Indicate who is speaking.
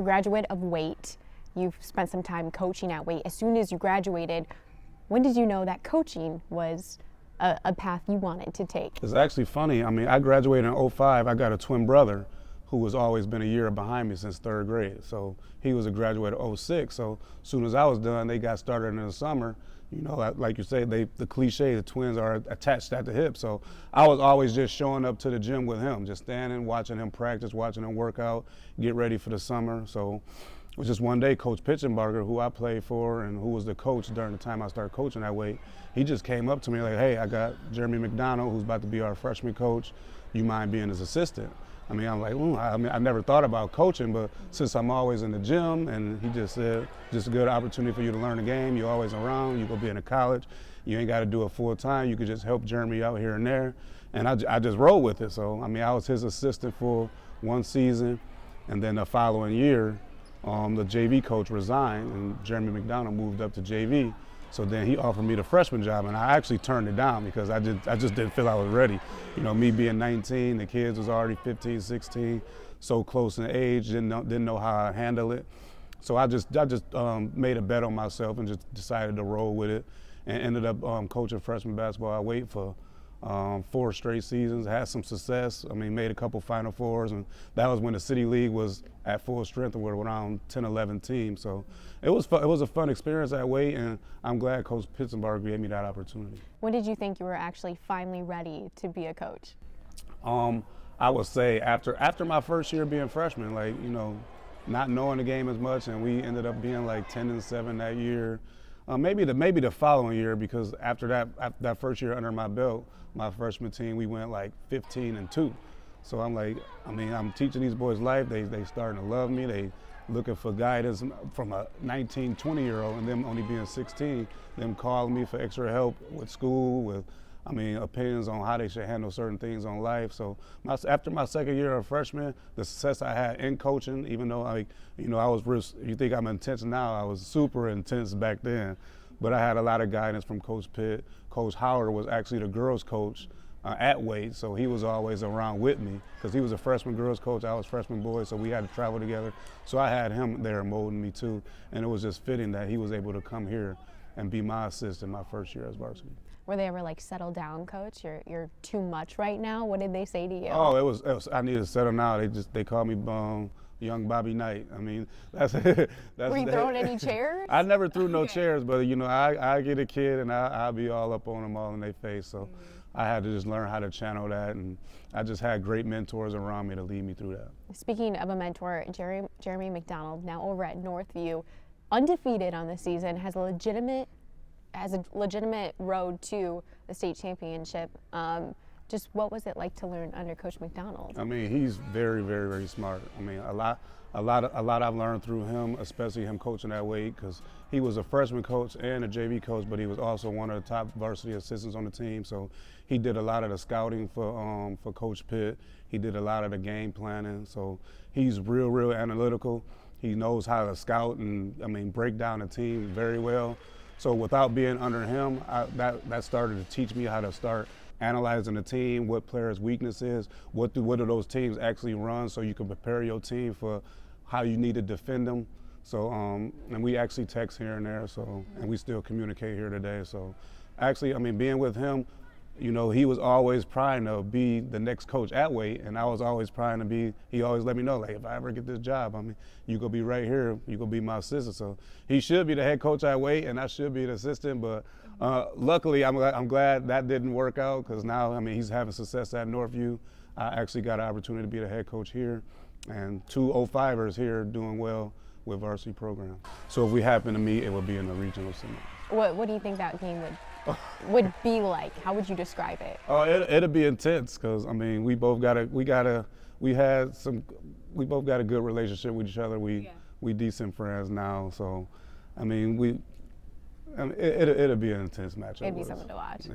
Speaker 1: a graduate of Wait. You've spent some time coaching at Wait. As soon as you graduated, when did you know that coaching was a path you wanted to take?
Speaker 2: It's actually funny. I mean, I graduated in '05. I got a twin brother who has always been a year behind me since 3rd grade. So he was a graduate of '06. So as soon as I was done, they got started in the summer. You know, like you say, the cliche, the twins are attached at the hip. So I was always just showing up to the gym with him, just standing, watching him practice, watching him work out, get ready for the summer. So it was just one day, Coach Pitchenbarger, who I played for and who was the coach during the time I started coaching that way, he just came up to me like, hey, I got Jeremy McDonald, who's about to be our freshman coach. You mind being his assistant? I mean, I'm like, I never thought about coaching, but since I'm always in the gym, and he just said, just a good opportunity for you to learn the game. You're always around. You go be in a college. You ain't got to do it full time. You could just help Jeremy out here and there. And I just rolled with it. So, I mean, I was his assistant for one season, and then the following year, the JV coach resigned, and Jeremy McDonald moved up to JV. So then he offered me the freshman job, and I actually turned it down because I just didn't feel I was ready. You know, me being 19, the kids was already 15, 16, so close in age, didn't know how to handle it. So I just made a bet on myself and just decided to roll with it, and ended up coaching freshman basketball at Wait for 4 straight seasons, had some success. I mean, made a couple Final Fours, and that was when the City League was at full strength and we're around 10, 11 teams. So it was fun. It was a fun experience at Wait, and I'm glad Coach Pitzenbarger gave me that opportunity.
Speaker 1: When did you think you were actually finally ready to be a coach?
Speaker 2: I would say after my first year being freshman, like, you know, not knowing the game as much, and we ended up being like 10-7 that year. Maybe the following year, because after that first year under my belt, my freshman team, we went like 15-2. So I'm like, I mean, I'm teaching these boys life. They starting to love me. They looking for guidance from a 19, 20-year-old, and them only being 16. Them calling me for extra help with school, with opinions on how they should handle certain things on life. So after my second year of freshman, the success I had in coaching, even though I was, you think I'm intense now, I was super intense back then. But I had a lot of guidance from Coach Pitt. Coach Howard was actually the girls coach at Wade, so he was always around with me because he was a freshman girls coach, I was freshman boys, so we had to travel together. So I had him there molding me too, and it was just fitting that he was able to come here and be my assistant my first year as varsity.
Speaker 1: Were they ever like, settle down, coach? You're too much right now? What did they say to you?
Speaker 2: Oh, it was I needed to settle down. They called me young Bobby Knight. I mean, that's
Speaker 1: Were you throwing any chairs?
Speaker 2: I never threw no chairs, but you know, I get a kid and I'll be all up on them all in their face. So I had to just learn how to channel that, and I just had great mentors around me to lead me through that.
Speaker 1: Speaking of a mentor, Jeremy McDonald, now over at Northview, undefeated on the season, has a legitimate road to the state championship. Just what was it like to learn under Coach McDonald?
Speaker 2: I mean, he's very, very, very smart. I mean, a lot I've learned through him, especially him coaching that way, because he was a freshman coach and a JV coach, but he was also one of the top varsity assistants on the team. So he did a lot of the scouting for Coach Pitt. He did a lot of the game planning. So he's real analytical. He knows how to scout and break down the team very well. So without being under him, that started to teach me how to start analyzing the team, what players' weakness is, what do those teams actually run, so you can prepare your team for how you need to defend them. So, and we actually text here and there, so, and we still communicate here today. So actually, being with him, you know, he was always trying to be the next coach at Wade, and I was always trying to be, he always let me know, like, if I ever get this job, you gonna be right here, you gonna be my assistant. So he should be the head coach at Wade, and I should be the assistant, but luckily, I'm glad that didn't work out, because now, he's having success at Northview. I actually got an opportunity to be the head coach here, and 2 05ers here doing well with varsity program. So if we happen to meet, it would be in the regional semi.
Speaker 1: What do you think that game would be like? How would you describe it?
Speaker 2: Oh, it'll be intense, because we both got a good relationship with each other. We decent friends now, so it'll be an intense matchup.
Speaker 1: It'd be something to watch.
Speaker 2: Yeah.